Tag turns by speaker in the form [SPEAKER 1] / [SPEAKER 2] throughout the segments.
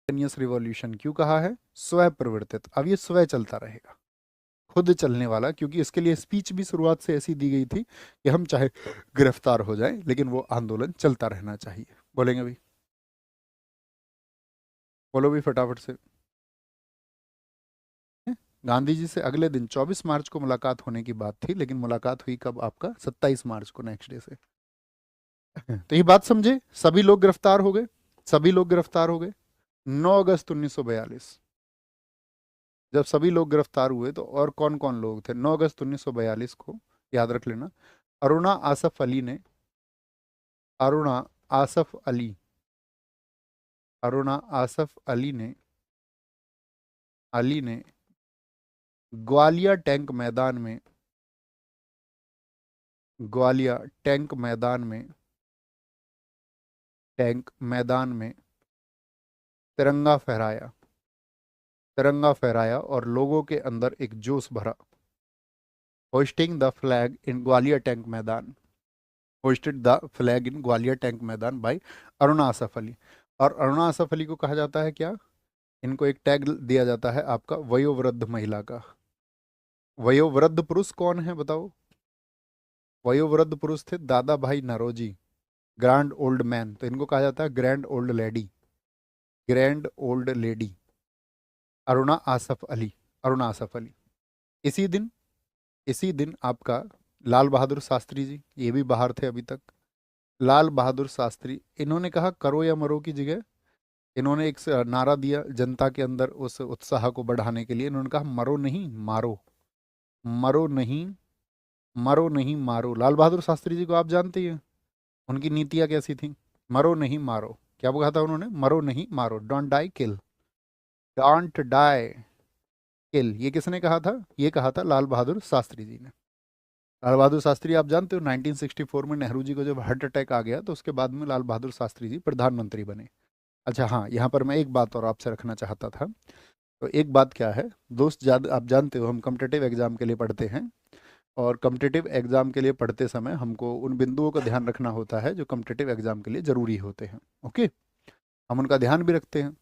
[SPEAKER 1] Revolution क्यों कहा है? स्वयं प्रवर्तित। अब ये स्वयं चलता रहेगा, खुद चलने वाला, क्योंकि इसके लिए स्पीच भी शुरुआत से ऐसी दी गई थी कि हम चाहे गिरफ्तार हो जाएं लेकिन वो आंदोलन चलता रहना चाहिए। बोलेंगे भाई? बोलो भी फटाफट से। गांधी जी से अगले दिन 24 मार्च को मुलाकात होने की बात थी, लेकिन मुलाकात हुई कब? आपका 27 मार्च को, नेक्स्ट डे से। तो ये बात समझे, सभी लोग गिरफ्तार हो गए, सभी लोग गिरफ्तार हो गए। 9 अगस्त 1942 जब सभी लोग गिरफ्तार हुए, तो और कौन कौन लोग थे? 9 अगस्त 1942 को, याद रख लेना, अरुणा आसफ अली ने, अरुणा आसफ अली, अरुणा आसफ अली ने ग्वालियर टैंक मैदान में, ग्वालियर टैंक मैदान में, टैंक मैदान में तिरंगा फहराया, तिरंगा फहराया और लोगों के अंदर एक जोश भरा। Hoisting the flag in Gwalior tank Maidan, hoisted the flag in Gwalior tank Maidan by Aruna Asaf Ali. और अरुणा आसफ अली को कहा जाता है क्या? इनको एक टैग दिया जाता है आपका वयोवृद्ध महिला का। वयोवृद्ध पुरुष कौन है बताओ? वयोवृद्ध पुरुष थे दादा भाई नरोजी, ग्रैंड ओल्ड मैन, तो इनको कहा जाता है grand old lady, grand old lady Aruna Asaf Ali, Aruna Asaf Ali. इसी दिन, इसी दिन आपका लाल बहादुर शास्त्री जी, ये भी बाहर थे अभी तक। लाल बहादुर शास्त्री, इन्होंने कहा करो या मरो की जगह इन्होंने एक नारा दिया जनता के अंदर उस उत्साह को बढ़ाने के लिए। इन्होंने कहा मरो नहीं मारो, मरो नहीं, मरो नहीं मारो। लाल बहादुर शास्त्री जी को आप जानते हैं, उनकी नीतियां कैसी थी? मरो नहीं मारो। क्या कहा था उन्होंने? मरो नहीं मारो, don't die kill, don't die kill. ये किसने कहा था? ये कहा था लाल बहादुर शास्त्री जी ने। लाल बहादुर शास्त्री आप जानते हो, 1964 में नेहरू जी को जब हार्ट अटैक आ गया तो उसके बाद में लाल बहादुर शास्त्री जी प्रधानमंत्री बने। अच्छा हाँ, यहाँ पर मैं एक बात और आपसे रखना चाहता था। तो एक बात क्या है दोस्त, आप जानते हो हम कॉम्पिटिटिव एग्जाम के लिए पढ़ते हैं, और कॉम्पिटिटिव एग्जाम के लिए पढ़ते समय हमको उन बिंदुओं का ध्यान रखना होता है जो कॉम्पिटिटिव एग्जाम के लिए जरूरी होते हैं। ओके, हम उनका ध्यान भी रखते हैं।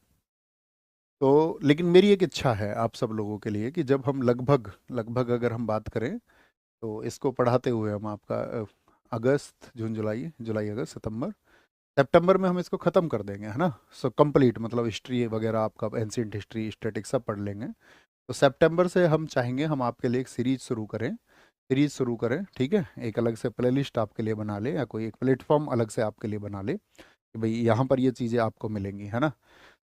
[SPEAKER 1] तो लेकिन मेरी एक इच्छा है आप सब लोगों के लिए कि जब हम लगभग लगभग अगर हम बात करें, तो इसको पढ़ाते हुए हम आपका अगस्त, जून, जुलाई, जुलाई अगस्त सितंबर, सितंबर में हम इसको ख़त्म कर देंगे, है ना? सो कंप्लीट, मतलब हिस्ट्री वगैरह आपका एंशियंट हिस्ट्री, स्टैटिक सब पढ़ लेंगे। तो सितंबर से हम चाहेंगे हम आपके लिए एक सीरीज शुरू करें, सीरीज शुरू करें, ठीक है? एक अलग से प्लेलिस्ट आपके लिए बना ले, या कोई एक प्लेटफॉर्म अलग से आपके लिए बना ले कि भाई यहाँ पर ये चीज़ें आपको मिलेंगी, है ना?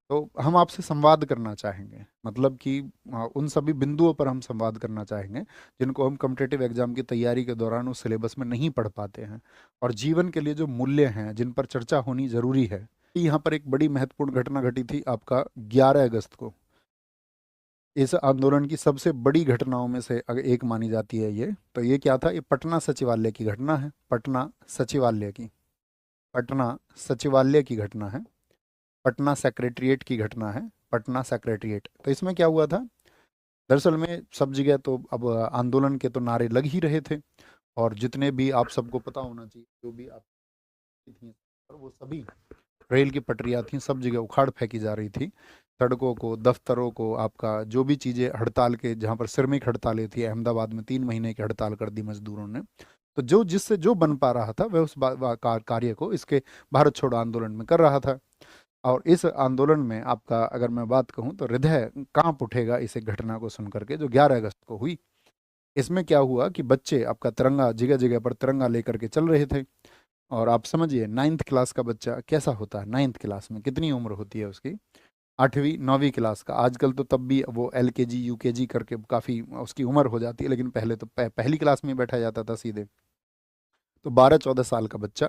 [SPEAKER 1] तो हम आपसे संवाद करना चाहेंगे, मतलब कि उन सभी बिंदुओं पर हम संवाद करना चाहेंगे जिनको हम कॉम्पिटिटिव एग्जाम की तैयारी के दौरान उस सिलेबस में नहीं पढ़ पाते हैं, और जीवन के लिए जो मूल्य हैं जिन पर चर्चा होनी जरूरी है। यहाँ पर एक बड़ी महत्वपूर्ण घटना घटी थी आपका 11 अगस्त को। इस आंदोलन की सबसे बड़ी घटनाओं में से अगर एक मानी जाती है ये, तो ये क्या था? ये पटना सचिवालय की घटना है, पटना सचिवालय की, पटना सचिवालय की घटना है, पटना सेक्रेटरिएट की घटना है, पटना सेक्रेटरिएट। तो इसमें क्या हुआ था? दरअसल में सब जगह तो अब आंदोलन के तो नारे लग ही रहे थे, और जितने भी आप सबको पता होना चाहिए जो भी आप थी, और वो सभी रेल की पटरियाँ थी, सब जगह उखाड़ फेंकी जा रही थी, सड़कों को, दफ्तरों को, आपका जो भी चीज़ें हड़ताल के, जहाँ पर श्रमिक हड़तालें थी, अहमदाबाद में 3 महीने की हड़ताल कर दी मजदूरों ने। तो जो जिससे जो बन पा रहा था वह उस कार्य को इसके भारत छोड़ो आंदोलन में कर रहा था। और इस आंदोलन में आपका अगर मैं बात कहूँ तो हृदय कांप उठेगा इस एक घटना को सुन करके जो 11 अगस्त को हुई। इसमें क्या हुआ कि बच्चे आपका तिरंगा, जगह जगह पर तिरंगा लेकर के चल रहे थे। और आप समझिए 9th क्लास का बच्चा कैसा होता है, 9th क्लास में कितनी उम्र होती है उसकी? 8वीं 9वीं क्लास का। आजकल तो तब भी वो LKG UKG करके काफ़ी उसकी उम्र हो जाती है, लेकिन पहले तो पहली क्लास में बैठा जाता था सीधे। तो 12-14 साल का बच्चा,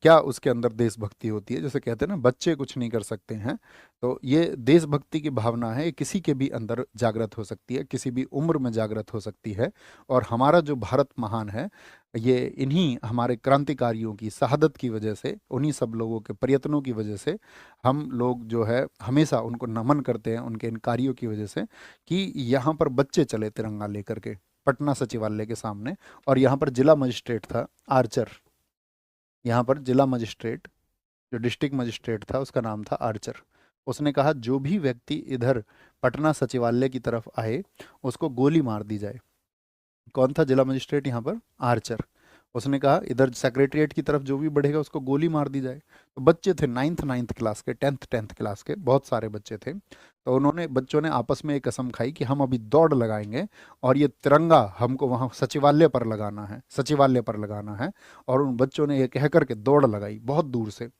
[SPEAKER 1] क्या उसके अंदर देशभक्ति होती है? जैसे कहते हैं ना बच्चे कुछ नहीं कर सकते हैं, तो ये देशभक्ति की भावना है, ये किसी के भी अंदर जागृत हो सकती है, किसी भी उम्र में जागृत हो सकती है। और हमारा जो भारत महान है, ये इन्हीं हमारे क्रांतिकारियों की शहादत की वजह से, उन्हीं सब लोगों के प्रयत्नों की वजह से हम लोग जो है हमेशा उनको नमन करते हैं, उनके इन कार्यों की वजह से, कि यहाँ पर बच्चे चले तिरंगा लेकर के पटना सचिवालय के सामने। और यहाँ पर जिला मजिस्ट्रेट था आर्चर, यहाँ पर जिला मजिस्ट्रेट, जो डिस्ट्रिक्ट मजिस्ट्रेट था उसका नाम था आर्चर। उसने कहा जो भी व्यक्ति इधर पटना सचिवालय की तरफ आए उसको गोली मार दी जाए। कौन था जिला मजिस्ट्रेट यहाँ पर? आर्चर। उसने कहा इधर सेक्रेटरिएट की तरफ जो भी बढ़ेगा उसको गोली मार दी जाए। तो बच्चे थे नाइन्थ क्लास के, टेंथ क्लास के, बहुत सारे बच्चे थे। तो उन्होंने, बच्चों ने आपस में एक कसम खाई कि हम अभी दौड़ लगाएंगे और ये तिरंगा हमको वहाँ सचिवालय पर लगाना है, सचिवालय पर लगाना है। और उन बच्चों ने ये कह करके दौड़ लगाई बहुत दूर से,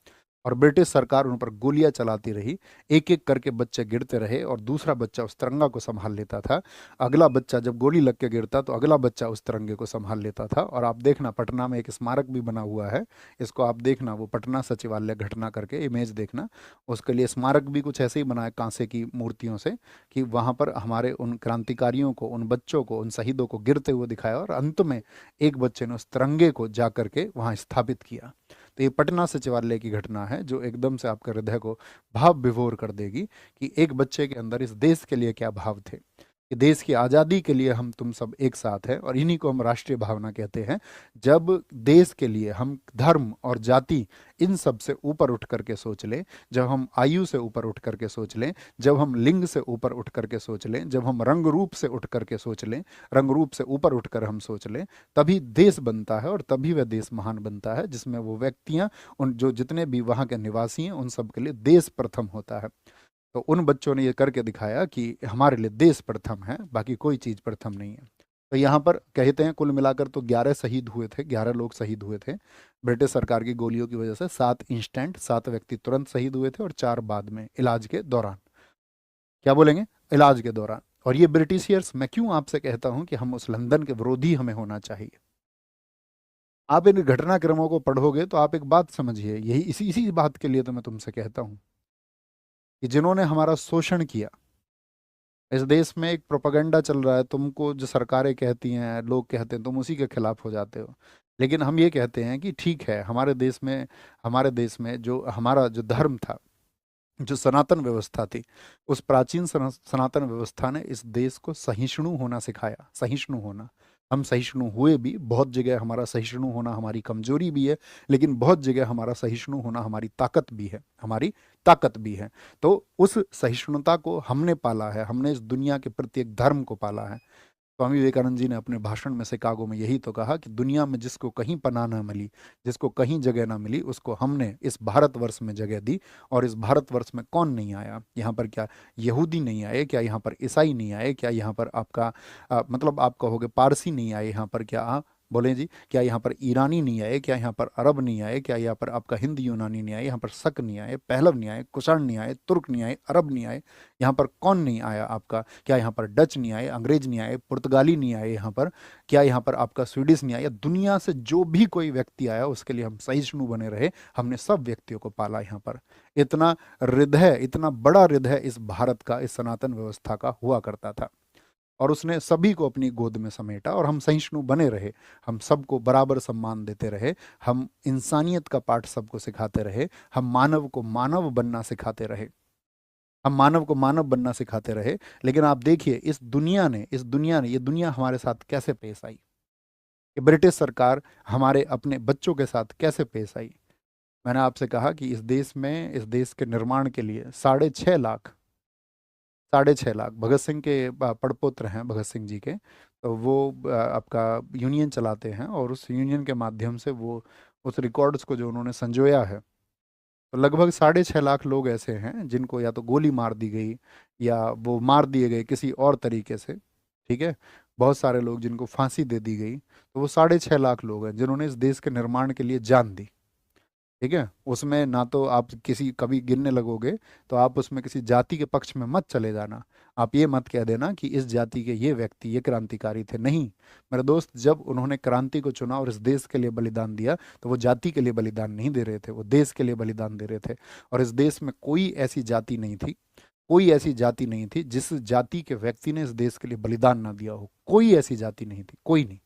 [SPEAKER 1] और ब्रिटिश सरकार उन पर गोलियां चलाती रही। एक एक करके बच्चे गिरते रहे और दूसरा बच्चा उस तिरंगा को संभाल लेता था। अगला बच्चा जब गोली लग के गिरता तो अगला बच्चा उस तिरंगे को संभाल लेता था। और आप देखना पटना में एक स्मारक भी बना हुआ है, इसको आप देखना, वो पटना सचिवालय घटना करके इमेज देखना। उसके लिए स्मारक भी कुछ ऐसे ही बना है कांसे की मूर्तियों से, कि वहाँ पर हमारे उन क्रांतिकारियों को, उन बच्चों को, उन शहीदों को गिरते हुए दिखाया, और अंत में एक बच्चे ने उस तिरंगे को जा करके वहाँ स्थापित किया। तो ये पटना सचिवालय की घटना है जो एकदम से आपके हृदय को भाव विभोर कर देगी कि एक बच्चे के अंदर इस देश के लिए क्या भाव थे, कि देश की आज़ादी के लिए हम तुम सब एक साथ हैं। और इन्हीं को हम राष्ट्रीय भावना कहते हैं। जब देश के लिए हम धर्म और जाति इन सब से ऊपर उठ करके सोच लें, जब हम आयु से ऊपर उठ करके सोच लें, जब हम लिंग से ऊपर उठ करके सोच लें, जब हम रंग रूप से उठ करके सोच लें, रंग रूप से ऊपर उठकर हम सोच लें, तभी देश बनता है। और तभी वह देश महान बनता है जिसमें वो व्यक्तियां, उन जो जितने भी वहाँ के निवासी हैं, उन सब के लिए देश प्रथम होता है। तो उन बच्चों ने ये करके दिखाया कि हमारे लिए देश प्रथम है, बाकी कोई चीज़ प्रथम नहीं है। तो यहाँ पर कहते हैं कुल मिलाकर तो 11 शहीद हुए थे, 11 लोग शहीद हुए थे ब्रिटिश सरकार की गोलियों की वजह से। 7 इंस्टेंट, 7 व्यक्ति तुरंत शहीद हुए थे और 4 बाद में इलाज के दौरान। क्या बोलेंगे? इलाज के दौरान। और ये ब्रिटिशियर्स, मैं क्यों आपसे कहता हूँ कि हम उस लंदन के विरोधी हमें होना चाहिए। आप इन घटनाक्रमों को पढ़ोगे तो आप एक बात समझिए, यही इसी इसी बात के लिए तो मैं तुमसे कहता हूँ कि जिन्होंने हमारा शोषण किया, इस देश में एक प्रोपेगेंडा चल रहा है, तुमको जो सरकारें कहती हैं, लोग कहते हैं, तुम उसी के खिलाफ हो जाते हो। लेकिन हम ये कहते हैं कि ठीक है, हमारे देश में जो हमारा जो धर्म था, जो सनातन व्यवस्था थी, उस प्राचीन सनातन व्यवस्था ने इस देश को सहिष्णु होना सिखाया, सहिष्णु होना। हम सहिष्णु हुए भी, बहुत जगह हमारा सहिष्णु होना हमारी कमजोरी भी है, लेकिन बहुत जगह हमारा सहिष्णु होना हमारी ताकत भी है, हमारी ताकत भी है। तो उस सहिष्णुता को हमने पाला है, हमने इस दुनिया के प्रत्येक धर्म को पाला है। स्वामी विवेकानंद जी ने अपने भाषण में शिकागो में यही तो कहा कि दुनिया में जिसको कहीं पनाह न मिली, जिसको कहीं जगह ना मिली, उसको हमने इस भारतवर्ष में जगह दी। और इस भारतवर्ष में कौन नहीं आया? यहाँ पर क्या यहूदी नहीं आए? क्या यहाँ पर ईसाई नहीं आए? क्या यहाँ पर आपका मतलब आप कहोगे पारसी नहीं आए? यहाँ पर क्या बोले जी, क्या यहाँ पर ईरानी नहीं आए? क्या यहाँ पर अरब नहीं आए? क्या यहाँ पर आपका हिंद यूनानी नहीं आए? यहाँ पर शक नहीं आए, पहलव नहीं आए, कुषाण नहीं आए, तुर्क नहीं आए, अरब नहीं आए? यहाँ पर कौन नहीं आया आपका? क्या यहाँ पर डच नहीं आए, अंग्रेज नहीं आए, पुर्तगाली नहीं आए यहाँ पर? क्या यहाँ पर आपका स्वीडिश नहीं आया? दुनिया से जो भी कोई व्यक्ति आया उसके लिए हम सहिष्णु बने रहे। हमने सब व्यक्तियों को पाला यहाँ पर। इतना हृदय, इतना बड़ा हृदय इस भारत का, इस सनातन व्यवस्था का हुआ करता था। और उसने सभी को अपनी गोद में समेटा और हम सहिष्णु बने रहे। हम सबको बराबर सम्मान देते रहे, हम इंसानियत का पाठ सबको सिखाते रहे, हम मानव को मानव बनना सिखाते रहे, हम मानव को मानव बनना सिखाते रहे। लेकिन आप देखिए इस दुनिया ने ये दुनिया हमारे साथ कैसे पेश आई, कि ब्रिटिश सरकार हमारे अपने बच्चों के साथ कैसे पेश आई। मैंने आपसे कहा कि इस देश में, इस देश के निर्माण के लिए 6.5 लाख, 6.5 लाख भगत सिंह के पड़पोत्र हैं, भगत सिंह जी के। तो वो आपका यूनियन चलाते हैं, और उस यूनियन के माध्यम से वो उस रिकॉर्ड्स को जो उन्होंने संजोया है, तो लगभग 6.5 लाख लोग ऐसे हैं जिनको या तो गोली मार दी गई, या वो मार दिए गए किसी और तरीके से। ठीक है, बहुत सारे लोग जिनको फांसी दे दी गई। तो वो 6.5 लाख लोग हैं जिन्होंने इस देश के निर्माण के लिए जान दी। ठीक है, उसमें ना तो आप किसी कभी गिनने लगोगे तो आप उसमें किसी जाति के पक्ष में मत चले जाना। आप ये मत कह देना कि इस जाति के ये व्यक्ति ये क्रांतिकारी थे, नहीं। मेरे दोस्त, जब उन्होंने क्रांति को चुना और इस देश के लिए बलिदान दिया, तो वो जाति के लिए बलिदान नहीं दे रहे थे, वो देश के लिए बलिदान दे रहे थे। और इस देश में कोई ऐसी जाति नहीं थी, कोई ऐसी जाति नहीं थी जिस जाति के व्यक्ति ने इस देश के लिए बलिदान ना दिया हो। कोई ऐसी जाति नहीं थी, कोई नहीं।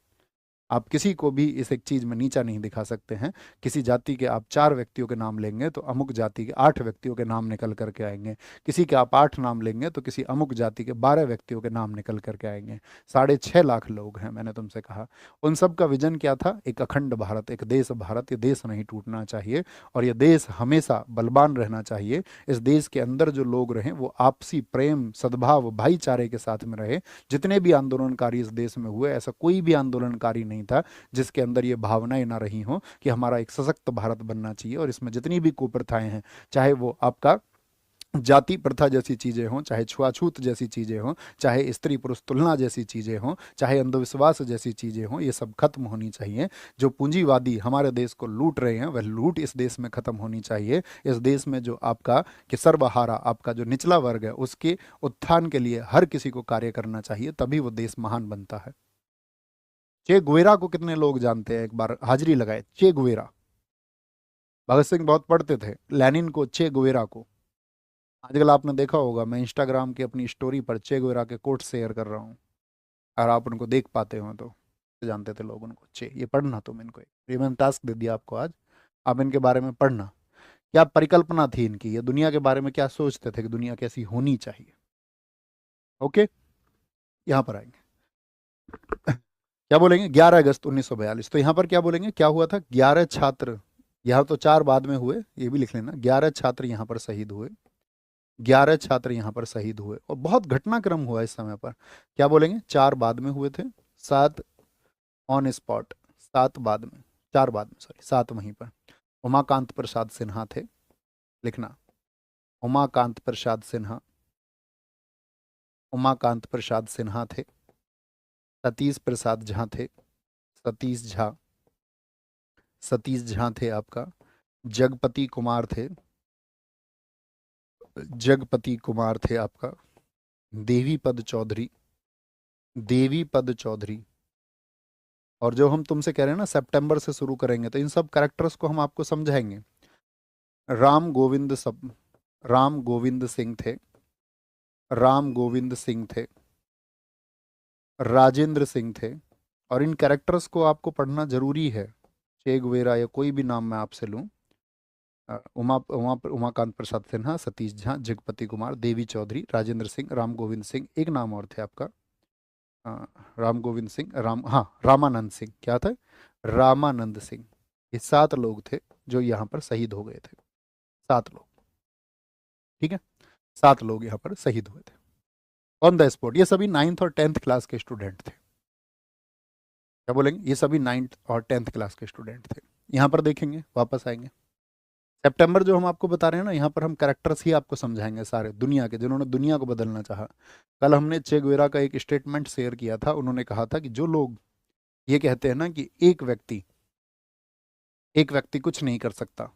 [SPEAKER 1] आप किसी को भी इस एक चीज में नीचा नहीं दिखा सकते हैं। किसी जाति के आप 4 व्यक्तियों के नाम लेंगे तो अमुक जाति के 8 व्यक्तियों के नाम निकल करके आएंगे। किसी के आप 8 नाम लेंगे तो किसी अमुक जाति के 12 व्यक्तियों के नाम निकल करके आएंगे। 6.5 लाख लोग हैं, मैंने तुमसे कहा। उन सब का विजन क्या था? एक अखंड भारत, एक देश भारत। ये देश नहीं टूटना चाहिए और ये देश हमेशा बलवान रहना चाहिए। इस देश के अंदर जो लोग रहें वो आपसी प्रेम, सद्भाव, भाईचारे के साथ में रहे। जितने भी आंदोलनकारी इस देश में हुए, ऐसा कोई भी आंदोलनकारी नहीं था जिसके अंदर ये भावनाएं ना रही हों कि हमारा एक सशक्त भारत बनना चाहिए और इसमें जितनी भी कुप्रथाएं हैं, चाहे वो आपका जाति प्रथा जैसी चीज़ें हों, चाहे छुआछूत जैसी चीज़ें हों, चाहे स्त्री पुरुष तुलना जैसी चीज़ें हों, चाहे अंधविश्वास जैसी चीज़ें हों, ये सब खत्म होनी चाहिए। जो पूंजीवादी हमारे देश को लूट रहे हैं वह लूट इस देश में खत्म होनी चाहिए। इस देश में जो आपका कि सर्वहारा आपका जो निचला वर्ग है उसके उत्थान के लिए हर किसी को कार्य करना चाहिए, तभी वो देश महान बनता है। चे गुवेरा को कितने लोग जानते हैं? एक बार हाजिरी लगाए। चे गुवेरा, भगत सिंह बहुत पढ़ते थे, लेनिन को, चे गुवेरा को। आजकल आपने देखा होगा मैं इंस्टाग्राम की अपनी स्टोरी पर चे गुवेरा के कोट शेयर कर रहा हूँ, अगर आप उनको देख पाते हो तो। जानते थे लोग उनको। चे, ये पढ़ना तुम इनको, ये मैंने टास्क दे दिया आपको आज, आप इनके बारे में पढ़ना। क्या परिकल्पना थी इनकी, ये दुनिया के बारे में क्या सोचते थे कि दुनिया कैसी होनी चाहिए। ओके, यहाँ पर आएंगे। क्या बोलेंगे? 11 अगस्त 1942। तो यहाँ पर क्या बोलेंगे, क्या हुआ था? 11 छात्र, यहाँ तो 4 बाद में हुए, ये भी लिख लेना। 11 छात्र यहाँ पर शहीद हुए, 11 छात्र यहाँ पर शहीद हुए और बहुत घटनाक्रम हुआ इस समय पर। क्या बोलेंगे? 4 बाद में हुए थे, 7 ऑन स्पॉट, 7 बाद में, 4 बाद में, सॉरी 7 वहीं पर। उमाकांत प्रसाद सिन्हा थे, लिखना, उमाकांत प्रसाद सिन्हा, उमाकांत प्रसाद सिन्हा थे। सतीश प्रसाद झा थे, सतीश झा, सतीश झा थे आपका। जगपति कुमार थे, जगपति कुमार थे आपका। देवी पद चौधरी, देवी पद चौधरी। और जो हम तुमसे कह रहे हैं ना सितंबर से शुरू करेंगे, तो इन सब कैरेक्टर्स को हम आपको समझाएंगे। राम गोविंद सब, राम गोविंद सिंह थे, राम गोविंद सिंह थे, राजेंद्र सिंह थे। और इन कैरेक्टर्स को आपको पढ़ना जरूरी है। चे गुवेरा या कोई भी नाम मैं आपसे लूं, उमाकांत प्रसाद सिन्हा, सतीश झा, जगपति कुमार, देवी चौधरी, राजेंद्र सिंह, राम गोविंद सिंह, एक नाम और थे आपका, राम गोविंद सिंह, हाँ रामानंद सिंह, क्या था? रामानंद सिंह। ये 7 लोग थे जो यहाँ पर शहीद हो गए थे, 7 लोग। ठीक है, 7 लोग यहाँ पर शहीद हुए थे ऑन द स्पॉट। ये सभी 9th और 10th क्लास के स्टूडेंट थे। क्या बोलेंगे? ये सभी 9th और 10th क्लास के स्टूडेंट थे। यहाँ पर देखेंगे, वापस आएंगे। सितंबर जो हम आपको बता रहे हैं ना, यहाँ पर हम कैरेक्टर्स ही आपको समझाएंगे सारे दुनिया के, जिन्होंने दुनिया को बदलना चाहा। कल हमने चे गुवेरा का एक स्टेटमेंट शेयर किया था। उन्होंने कहा था कि जो लोग ये कहते हैं ना कि एक व्यक्ति कुछ नहीं कर सकता,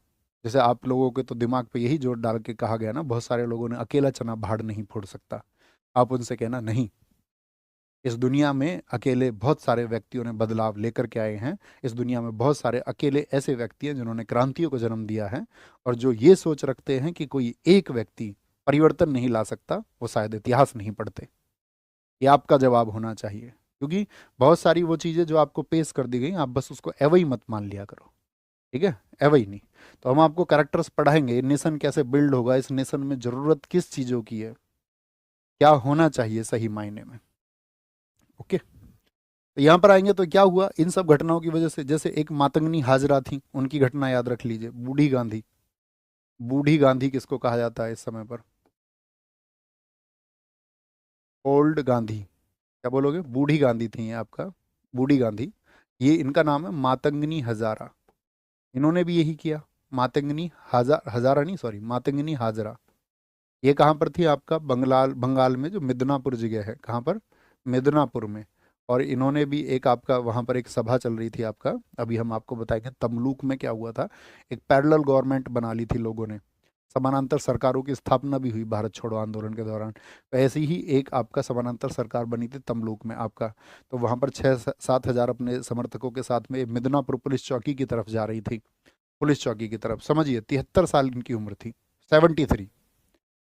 [SPEAKER 1] जैसे आप लोगों के तो दिमाग पे यही जोर डाल के कहा गया ना, बहुत सारे लोगों ने, अकेला चना भाड़ नहीं फोड़ सकता। आप उनसे कहना नहीं, इस दुनिया में अकेले बहुत सारे व्यक्तियों ने बदलाव लेकर के आए हैं। इस दुनिया में बहुत सारे अकेले ऐसे व्यक्ति हैं जिन्होंने क्रांतियों को जन्म दिया है। और जो ये सोच रखते हैं कि कोई एक व्यक्ति परिवर्तन नहीं ला सकता, वो शायद इतिहास नहीं पढ़ते। ये आपका जवाब होना चाहिए, क्योंकि बहुत सारी वो चीज़ें जो आपको पेश कर दी गई, आप बस उसको एवं ही मत मान लिया करो। ठीक है, एवं ही नहीं। तो हम आपको कैरेक्टर्स पढ़ाएंगे, नेशन कैसे बिल्ड होगा, इस नेशन में जरूरत किस चीज़ों की है, क्या होना चाहिए सही मायने में। ओके, तो यहाँ पर आएंगे तो क्या हुआ इन सब घटनाओं की वजह से। जैसे एक मातंगनी हाजरा थी, उनकी घटना याद रख लीजिए। बूढ़ी गांधी, बूढ़ी गांधी किसको कहा जाता है इस समय पर? ओल्ड गांधी। क्या बोलोगे? बूढ़ी गांधी थी ये आपका, बूढ़ी गांधी। ये इनका नाम है मातंगनी हजारा। इन्होंने भी यही किया। मातंगनी हजारा नहीं, सॉरी, मातंगनी हाजरा। ये कहाँ पर थी आपका? बंगाल, बंगाल में जो मिदनापुर जगह है, कहाँ पर? मिदनापुर में। और इन्होंने भी एक आपका वहाँ पर एक सभा चल रही थी आपका, अभी हम आपको बताएंगे तमलूक में क्या हुआ था। एक पैरेलल गवर्नमेंट बना ली थी लोगों ने, समानांतर सरकारों की स्थापना भी हुई भारत छोड़ो आंदोलन के दौरान। तो ऐसी ही एक आपका समानांतर सरकार बनी थी तमलूक में आपका। तो वहाँ पर 6-7 हज़ार अपने समर्थकों के साथ में मिदनापुर पुलिस चौकी की तरफ जा रही थी, पुलिस चौकी की तरफ। समझिए 73 साल इनकी उम्र थी, 73,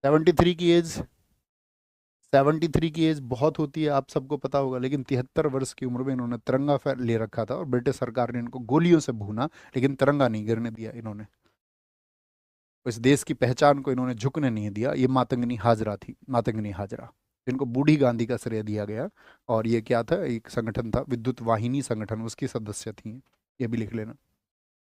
[SPEAKER 1] 73 की एज, 73 की एज बहुत होती है, आप सबको पता होगा, लेकिन 73 वर्ष की उम्र में इन्होंने तिरंगा ले रखा था और ब्रिटिश सरकार ने इनको गोलियों से भूना, लेकिन तिरंगा नहीं गिरने दिया इन्होंने। इस देश की पहचान को इन्होंने झुकने नहीं दिया। ये मातंगनी हाजरा थी, मातंगनी हाजरा, जिनको बूढ़ी गांधी का श्रेय दिया गया। और ये क्या था, एक संगठन था विद्युत वाहिनी संगठन, उसकी सदस्य थी, ये भी लिख लेना।